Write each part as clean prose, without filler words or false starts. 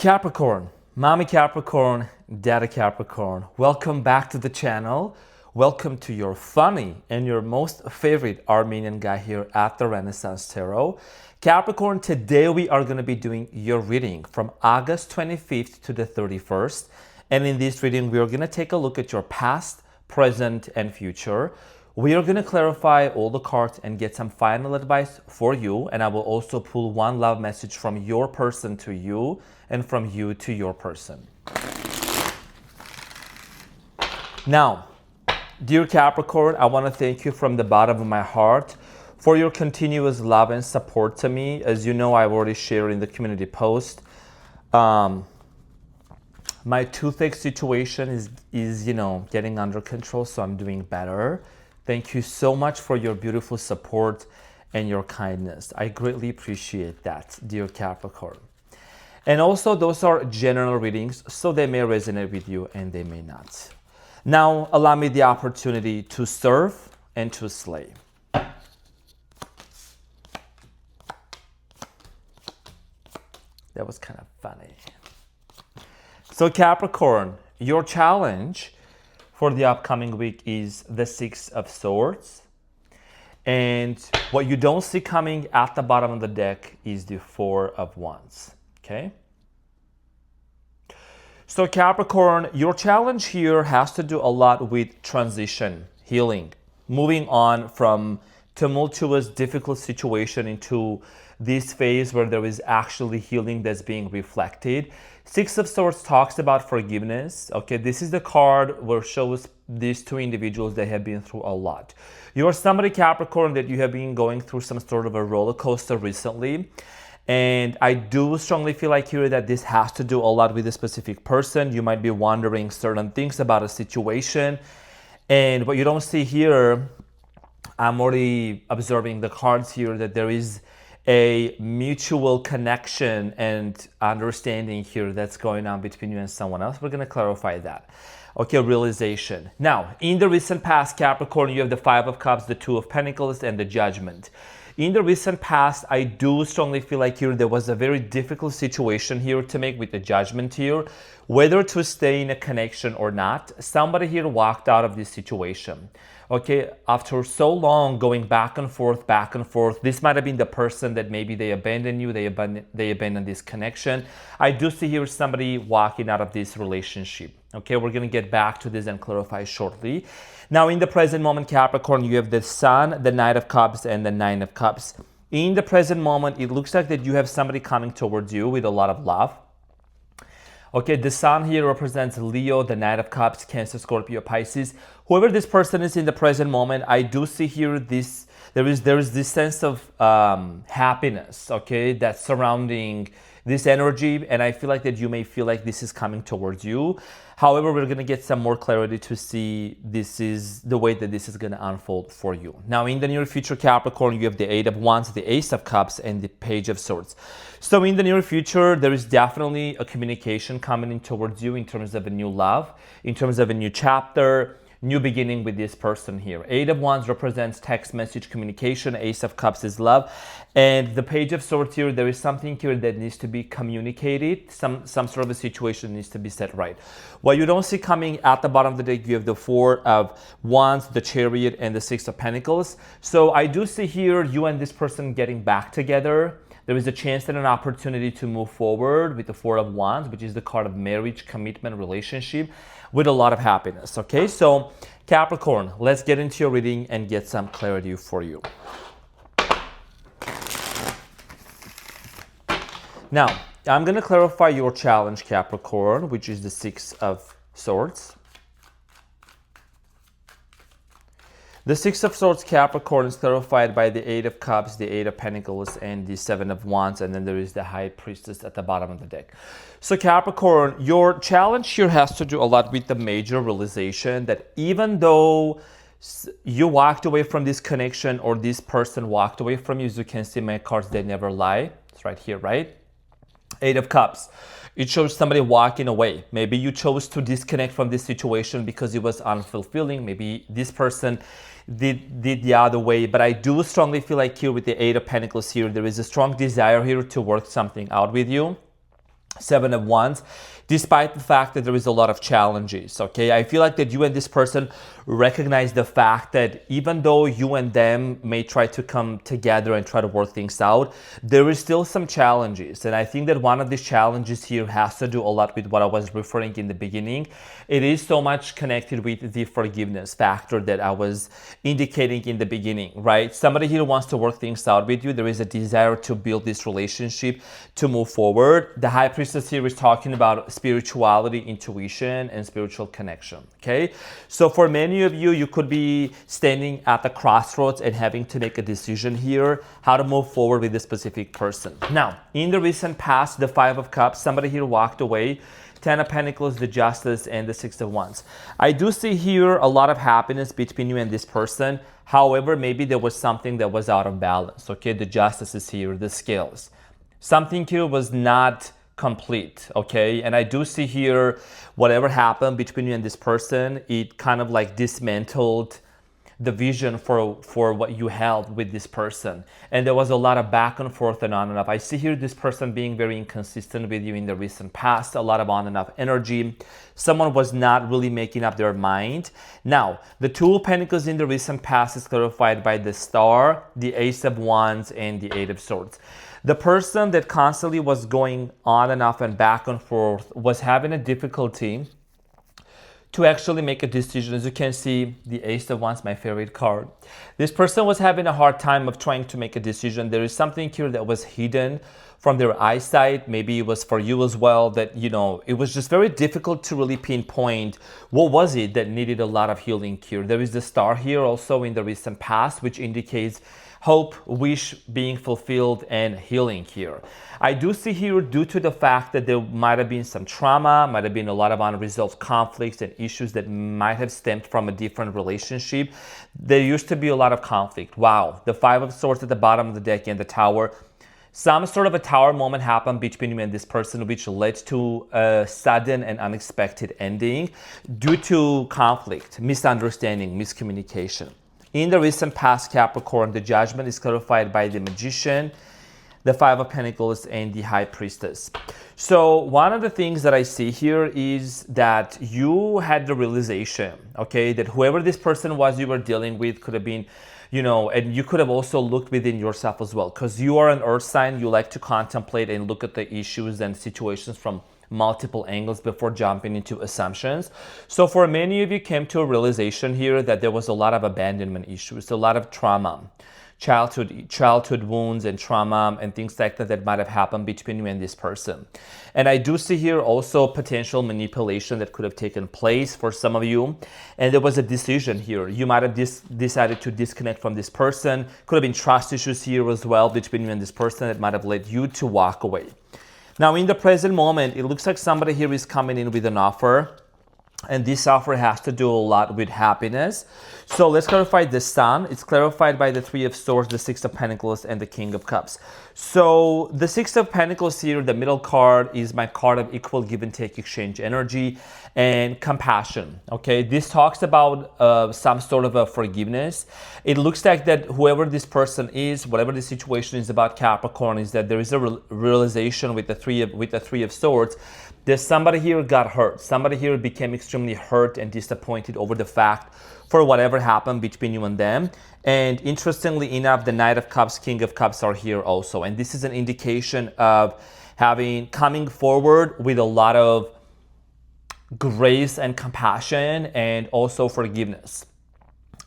Capricorn, Mommy Capricorn, Daddy Capricorn, welcome back to the channel. Welcome to your funny and your most favorite Armenian guy here at the Renaissance Tarot. Capricorn, today we are going to be doing your reading from August 25th to the 31st. And in this reading, we are going to take a look at your past, present, and future. We are going to clarify all the cards and get some final advice for you. And I will also pull one love message from your person to you and from you to your person. Now, dear Capricorn, I want to thank you from the bottom of my heart for your continuous love and support to me. As you know, I've already shared in the community post. My toothache situation is getting under control, so I'm doing better. Thank you so much for your beautiful support and your kindness. I greatly appreciate that, dear Capricorn. And also, those are general readings, so they may resonate with you and they may not. Now, allow me the opportunity to serve and to slay. That was kind of funny. So Capricorn, your challenge for the upcoming week is the Six of Swords. And what you don't see coming at the bottom of the deck is the Four of Wands. Okay? So Capricorn, your challenge here has to do a lot with transition, healing, moving on from tumultuous, difficult situation into this phase where there is actually healing that's being reflected. Six of Swords talks about forgiveness. Okay, this is the card where it shows these two individuals that have been through a lot. You are somebody, Capricorn, that you have been going through some sort of a roller coaster recently. And I do strongly feel like here that this has to do a lot with a specific person. You might be wondering certain things about a situation. And what you don't see here, I'm already observing the cards here that there is a mutual connection and understanding here that's going on between you and someone else. We're going to clarify that. Okay, realization. Now, in the recent past, Capricorn, you have the Five of Cups, the Two of Pentacles, and the Judgment. In the recent past, I do strongly feel like here there was a very difficult situation here to make with the Judgment here, whether to stay in a connection or not. Somebody here walked out of this situation. Okay, after so long going back and forth, this might have been the person that maybe they abandoned you, they abandoned this connection. I do see here somebody walking out of this relationship. Okay, we're going to get back to this and clarify shortly. Now, in the present moment, Capricorn, you have the Sun, the Knight of Cups, and the Nine of Cups. In the present moment, it looks like that you have somebody coming towards you with a lot of love. Okay, the Sun here represents Leo, the Knight of Cups, Cancer, Scorpio, Pisces. Whoever this person is in the present moment, I do see here this. There is this sense of happiness, okay, that's surrounding this energy, and I feel like that you may feel like this is coming towards you. However, we're going to get some more clarity to see this is the way that this is going to unfold for you. Now, in the near future, Capricorn, you have the Eight of Wands, the Ace of Cups, and the Page of Swords. So in the near future, there is definitely a communication coming in towards you in terms of a new love, in terms of a new chapter, new beginning with this person here. Eight of Wands represents text message communication. Ace of Cups is love. And the Page of Swords here, there is something here that needs to be communicated. Some sort of a situation needs to be set right. What you don't see coming at the bottom of the deck, you have the Four of Wands, the Chariot, and the Six of Pentacles. So I do see here you and this person getting back together. There is a chance and an opportunity to move forward with the Four of Wands, which is the card of marriage, commitment, relationship, with a lot of happiness. Okay, so Capricorn, let's get into your reading and get some clarity for you. Now, I'm going to clarify your challenge, Capricorn, which is the Six of Swords. The Six of Swords, Capricorn, is clarified by the Eight of Cups, the Eight of Pentacles, and the Seven of Wands, and then there is the High Priestess at the bottom of the deck. So Capricorn, your challenge here has to do a lot with the major realization that even though you walked away from this connection or this person walked away from you, as you can see my cards, they never lie. It's right here, right? Eight of Cups. It shows somebody walking away. Maybe you chose to disconnect from this situation because it was unfulfilling. Maybe this person did the other way. But I do strongly feel like here with the Eight of Pentacles here, there is a strong desire here to work something out with you. Seven of Wands, despite the fact that there is a lot of challenges. Okay, I feel like that you and this person recognize the fact that even though you and them may try to come together and try to work things out, there is still some challenges. And I think that one of these challenges here has to do a lot with what I was referring in the beginning. It is so much connected with the forgiveness factor that I was indicating in the beginning, right? Somebody here wants to work things out with you. There is a desire to build this relationship, to move forward. The High Priestess here is talking about spirituality, intuition, and spiritual connection. Okay, so for many of you, you could be standing at the crossroads and having to make a decision here, how to move forward with this specific person. Now, in the recent past, the Five of Cups, somebody here walked away. Ten of Pentacles, the Justice, and the Six of Wands. I do see here a lot of happiness between you and this person. However, maybe there was something that was out of balance. Okay, the Justice is here, the Scales. Something here was not complete, okay? And I do see here whatever happened between you and this person, it kind of like dismantled the vision for what you held with this person. And there was a lot of back and forth and on and off. I see here this person being very inconsistent with you in the recent past, a lot of on and off energy. Someone was not really making up their mind. Now, the Two of Pentacles in the recent past is clarified by the Star, the Ace of Wands, and the Eight of Swords. The person that constantly was going on and off and back and forth was having a difficulty to actually make a decision. As you can see, the Ace of Wands, my favorite card. This person was having a hard time of trying to make a decision. There is something here that was hidden from their eyesight. Maybe it was for you as well, that, you know, it was just very difficult to really pinpoint what was it that needed a lot of healing here. There is the Star here also in the recent past, which indicates hope, wish being fulfilled, and healing here. I do see here, due to the fact that there might have been some trauma, might have been a lot of unresolved conflicts and issues that might have stemmed from a different relationship. There used to be a lot of conflict. Wow, the Five of Swords at the bottom of the deck and the Tower. Some sort of a tower moment happened between you and this person, which led to a sudden and unexpected ending due to conflict, misunderstanding, miscommunication. In the recent past, Capricorn, the Judgment is clarified by the Magician, the Five of Pentacles, and the High Priestess. So one of the things that I see here is that you had the realization, okay, that whoever this person was you were dealing with could have been, you know, and you could have also looked within yourself as well, because you are an earth sign. You like to contemplate and look at the issues and situations from multiple angles before jumping into assumptions. So for many of you came to a realization here that there was a lot of abandonment issues, a lot of trauma, childhood wounds and trauma and things like that that might have happened between you and this person. And I do see here also potential manipulation that could have taken place for some of you. And there was a decision here. You might have decided to disconnect from this person. Could have been trust issues here as well between you and this person that might have led you to walk away. Now, in the present moment, it looks like somebody here is coming in with an offer, and this offer has to do a lot with happiness. So let's clarify the Sun. It's clarified by the Three of Swords, the Six of Pentacles, and the King of Cups. So the Six of Pentacles here, the middle card, is my card of equal give and take exchange energy and compassion. Okay, this talks about some sort of a forgiveness. It looks like that whoever this person is, whatever the situation is about Capricorn, is that there is a realization with the Three of Swords. There's somebody here got hurt. Somebody here became extremely hurt and disappointed over the fact for whatever happened between you and them. And interestingly enough, the Knight of Cups, King of Cups are here also. And this is an indication of coming forward with a lot of grace and compassion and also forgiveness,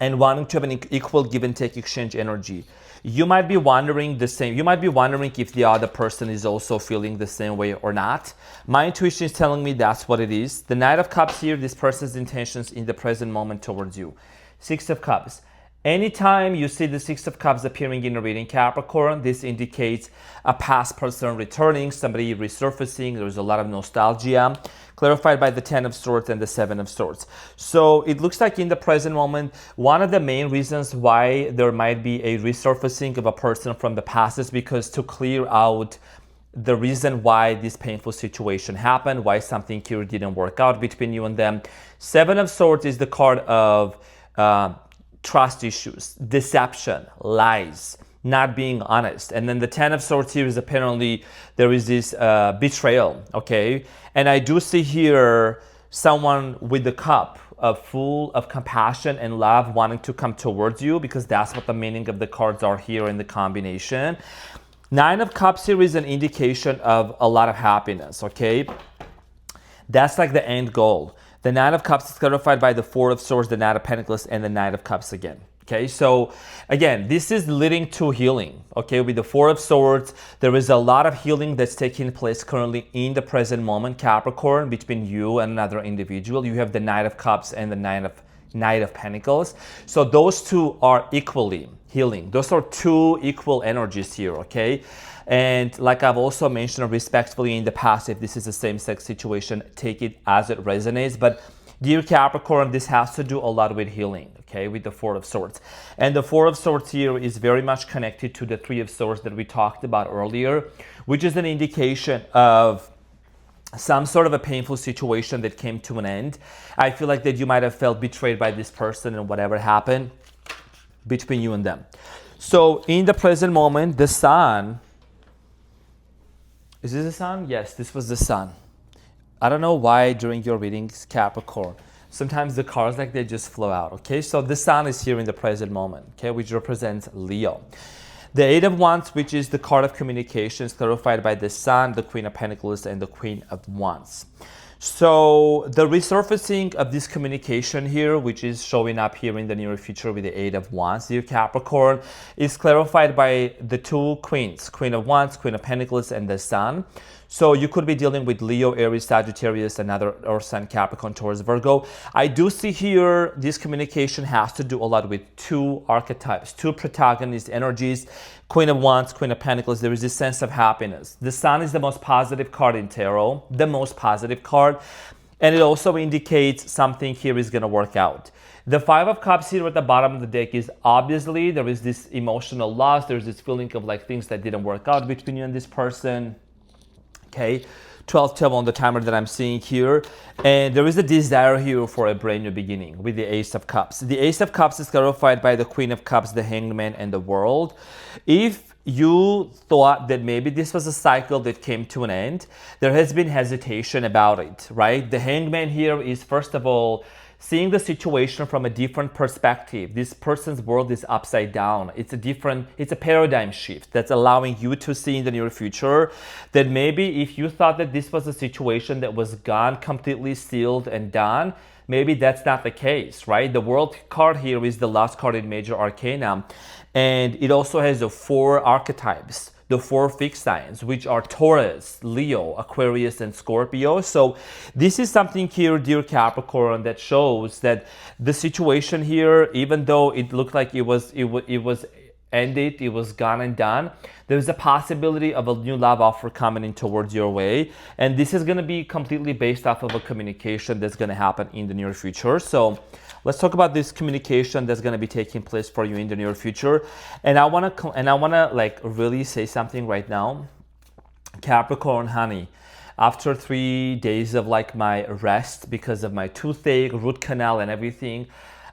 and wanting to have an equal give and take exchange energy. You might be wondering the same. You might be wondering if the other person is also feeling the same way or not. My intuition is telling me that's what it is. The Knight of Cups here, this person's intentions in the present moment towards you. Six of Cups. Anytime you see the Six of Cups appearing in a reading, Capricorn, this indicates a past person returning, somebody resurfacing. There's a lot of nostalgia, clarified by the Ten of Swords and the Seven of Swords. So it looks like in the present moment, one of the main reasons why there might be a resurfacing of a person from the past is because to clear out the reason why this painful situation happened, why something here didn't work out between you and them. Seven of Swords is the card of trust issues, deception, lies. not being honest. And then the Ten of Swords here is apparently there is this betrayal, okay? And I do see here someone with the cup full of compassion and love wanting to come towards you, because that's what the meaning of the cards are here in the combination. Nine of Cups here is an indication of a lot of happiness, okay? That's like the end goal. The Nine of Cups is clarified by the Four of Swords, the Knight of Pentacles, and the Knight of Cups again. Okay, so again, this is leading to healing. Okay, with the Four of Swords, there is a lot of healing that's taking place currently in the present moment, Capricorn, between you and another individual. You have the Knight of Cups and the Knight of Pentacles. So those two are equally healing. Those are two equal energies here, okay? And like I've also mentioned respectfully in the past, if this is a same-sex situation, take it as it resonates. But dear Capricorn, this has to do a lot with healing, okay, with the Four of Swords. And the Four of Swords here is very much connected to the Three of Swords that we talked about earlier, which is an indication of some sort of a painful situation that came to an end. I feel like that you might have felt betrayed by this person and whatever happened between you and them. So in the present moment, the Sun, is this the Sun? Yes, this was the Sun. I don't know why during your readings, Capricorn, sometimes the cards like they just flow out, okay? So the Sun is here in the present moment, okay, which represents Leo. The Eight of Wands, which is the card of communications, clarified by the Sun, the Queen of Pentacles, and the Queen of Wands. So the resurfacing of this communication here, which is showing up here in the near future with the Eight of Wands, dear Capricorn, is clarified by the two queens, Queen of Wands, Queen of Pentacles, and the Sun. So you could be dealing with Leo, Aries, Sagittarius, another or Sun, Capricorn, Taurus, Virgo. I do see here this communication has to do a lot with two archetypes, two protagonist energies, Queen of Wands, Queen of Pentacles. There is this sense of happiness. The Sun is the most positive card in tarot, the most positive card. And it also indicates something here is going to work out. The Five of Cups here at the bottom of the deck is obviously there is this emotional loss. There's this feeling of like things that didn't work out between you and this person. Okay, 12 on the timer that I'm seeing here. And there is a desire here for a brand new beginning with the Ace of Cups. The Ace of Cups is clarified by the Queen of Cups, the Hanged Man, and the World. If you thought that maybe this was a cycle that came to an end, there has been hesitation about it, right? The Hanged Man here is, first of all, seeing the situation from a different perspective. This person's world is upside down. It's a paradigm shift that's allowing you to see in the near future that maybe if you thought that this was a situation that was gone, completely sealed and done, maybe that's not the case, right? The World card here is the last card in Major Arcana, and it also has the four archetypes, the four fixed signs, which are Taurus, Leo, Aquarius, and Scorpio. So this is something here, dear Capricorn, that shows that the situation here, even though it looked like it was ended, it was gone and done, there's a possibility of a new love offer coming in towards your way. And this is going to be completely based off of a communication that's going to happen in the near future. So let's talk about this communication that's going to be taking place for you in the near future. And I want to like really say something right now. Capricorn, honey, after 3 days of like my rest because of my toothache, root canal, and everything,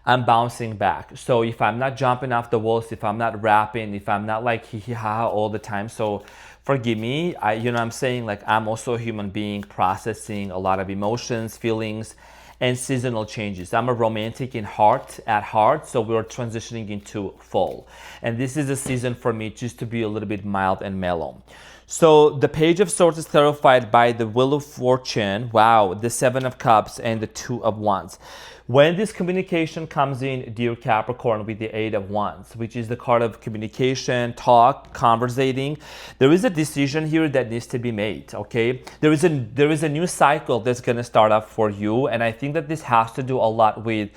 I'm bouncing back. So if I'm not jumping off the walls, if I'm not rapping, if I'm not like hee hee ha ha all the time, so forgive me. I'm saying, like, I'm also a human being processing a lot of emotions, feelings, and seasonal changes. I'm a romantic at heart, so we're transitioning into fall. And this is a season for me just to be a little bit mild and mellow. So the Page of Swords is clarified by the Wheel of Fortune, wow, the Seven of Cups, and the Two of Wands. When this communication comes in, dear Capricorn, with the Eight of Wands, which is the card of communication, talk, conversating, there is a decision here that needs to be made, okay? There is a new cycle that's going to start up for you, and I think that this has to do a lot with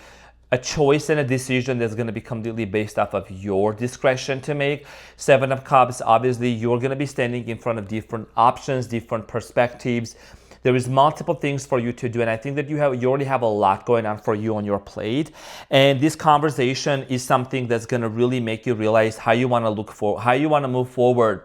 a choice and a decision that's going to be completely based off of your discretion to make. Seven of Cups, obviously, you're going to be standing in front of different options, different perspectives. There is multiple things for you to do, and I think that you already have a lot going on for you on your plate. And this conversation is something that's going to really make you realize how you want to move forward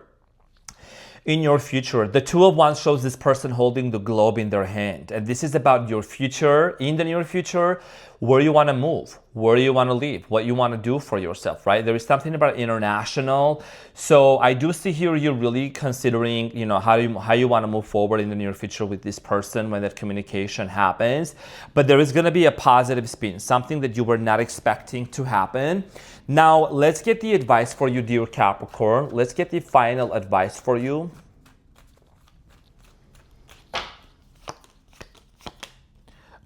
in your future. The Two of Wands shows this person holding the globe in their hand, and this is about your future in the near future. where you want to move, where you want to live, what you want to do for yourself, right? There is something about international. So I do see here you're really considering, how you want to move forward in the near future with this person when that communication happens. But there is going to be a positive spin, something that you were not expecting to happen. Now, let's get the advice for you, dear Capricorn. Let's get the final advice for you.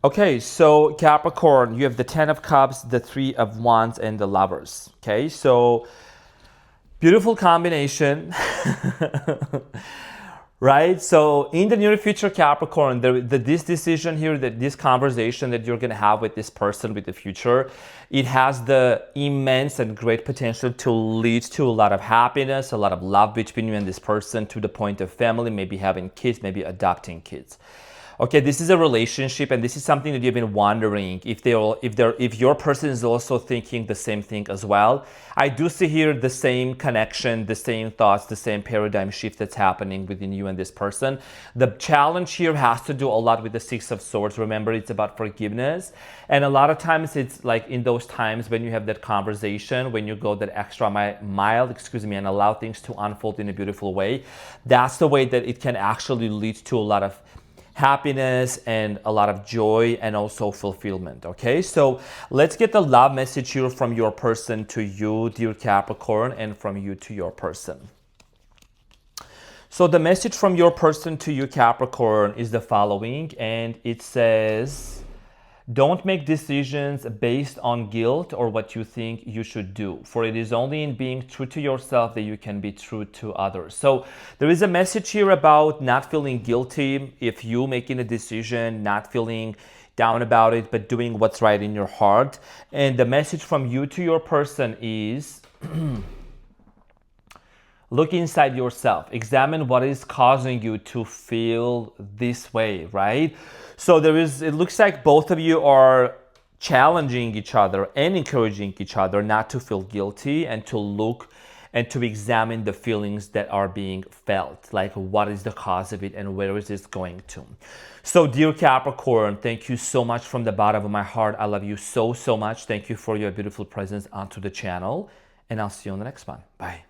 Okay, so Capricorn, you have the 10 of Cups, the 3 of Wands, and the Lovers. Okay, so beautiful combination, right? So in the near future, Capricorn, this decision here, this conversation that you're going to have with this person with the future, it has the immense and great potential to lead to a lot of happiness, a lot of love between you and this person, to the point of family, maybe having kids, maybe adopting kids. Okay, this is a relationship, and this is something that you've been wondering if your person is also thinking the same thing as well. I do see here the same connection, the same thoughts, the same paradigm shift that's happening within you and this person. The challenge here has to do a lot with the Six of Swords. Remember, it's about forgiveness, and a lot of times it's like in those times when you have that conversation, when you go that extra mile, and allow things to unfold in a beautiful way. That's the way that it can actually lead to a lot of happiness and a lot of joy and also fulfillment. Okay, so let's get the love message here from your person to you, dear Capricorn, and from you to your person. So the message from your person to you, Capricorn, is the following, and it says, don't make decisions based on guilt or what you think you should do, for it is only in being true to yourself that you can be true to others. So there is a message here about not feeling guilty if you making a decision, not feeling down about it, but doing what's right in your heart. And the message from you to your person is look inside yourself, examine what is causing you to feel this way, right? So it looks like both of you are challenging each other and encouraging each other not to feel guilty and to look and to examine the feelings that are being felt, like what is the cause of it and where is this going to. So dear Capricorn, thank you so much from the bottom of my heart. I love you so, so much. Thank you for your beautiful presence onto the channel, and I'll see you on the next one. Bye.